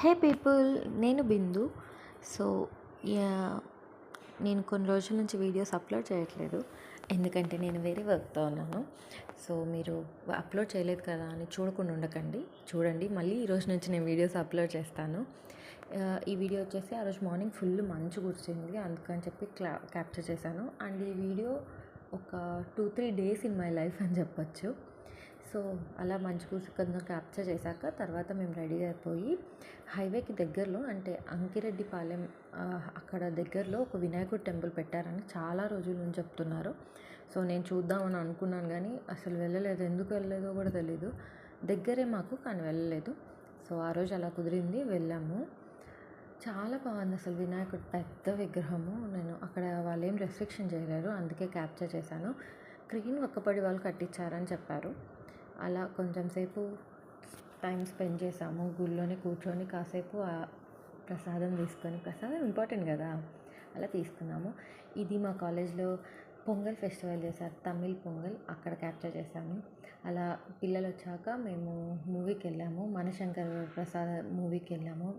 హే people, నేను బిందు. So నేను కొన్ని రోజుల నుంచి వీడియోస్ అప్లోడ్ చేయట్లేదు, ఎందుకంటే నేను వేరే వర్క్తో ఉన్నాను. సో మీరు అప్లోడ్ చేయలేదు కదా అని చూడకుండా ఉండకండి, చూడండి. మళ్ళీ ఈరోజు నుంచి నేను వీడియోస్ అప్లోడ్ చేస్తాను. ఈ వీడియో వచ్చేసి ఆ రోజు మార్నింగ్ ఫుల్ మంచు కురిసింది, అందుకని చెప్పి క్యాప్చర్ చేశాను. అండ్ ఈ వీడియో ఒక 2-3 డేస్ ఇన్ మై లైఫ్ అని చెప్పొచ్చు. సో అలా మంచు కురిసి కొంచెం క్యాప్చర్ చేశాక తర్వాత మేము రెడీ అయిపోయి హైవేకి దగ్గరలో, అంటే అంకిరెడ్డిపాలెం అక్కడ దగ్గరలో ఒక వినాయకుడి టెంపుల్ పెట్టారని చాలా రోజుల నుంచి చెప్తున్నారు. సో నేను చూద్దామని అనుకున్నాను, కానీ అసలు వెళ్ళలేదు. ఎందుకు వెళ్ళలేదో కూడా తెలీదు. దగ్గరే మాకు, కానీ వెళ్ళలేదు. సో ఆ రోజు అలా కుదిరింది, వెళ్ళాము. చాలా బాగుంది అసలు. వినాయకుడు పెద్ద విగ్రహము. నేను అక్కడ వాళ్ళు ఏం రెస్ట్రిక్షన్ చేయలేరు, అందుకే క్యాప్చర్ చేశాను. క్రీన్ ఒక్కపడి వాళ్ళు కట్టించారని చెప్పారు. అలా కొంచెం సేపు టైం స్పెండ్ చేసాము. గుళ్ళోనే కూర్చొని కాసేపు ప్రసాదం తీసుకొని, ప్రసాదం ఇంపార్టెంట్ కదా, అలా తీసుకున్నాము. ఇది మా కాలేజ్లో పొంగల్ ఫెస్టివల్ చేశారు, తమిళ్ పొంగల్, అక్కడ క్యాప్చర్ చేశాము. అలా పిల్లలు వచ్చాక మేము మూవీకి వెళ్ళాము, మనశంకర్ ప్రసాద్ మూవీకి వెళ్ళాము.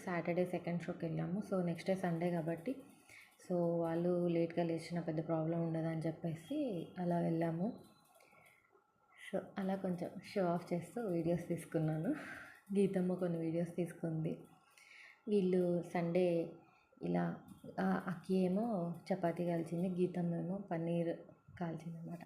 సాటర్డే సెకండ్ షోకి వెళ్ళాము. సో నెక్స్ట్ డే సండే కాబట్టి సో వాళ్ళు లేట్గా లేచిన పెద్ద ప్రాబ్లం ఉండదని చెప్పేసి అలా వెళ్ళాము. సో అలా కొంచెం షో ఆఫ్ చేస్తూ వీడియోస్ తీసుకున్నాను. గీతమ్మ కొన్ని వీడియోస్ తీసుకుంది. వీళ్ళు సండే ఇలా అక్కి ఏమో చపాతీ కాల్చింది, గీతమ్మ ఏమో పన్నీర్ కాల్చింది అన్నమాట.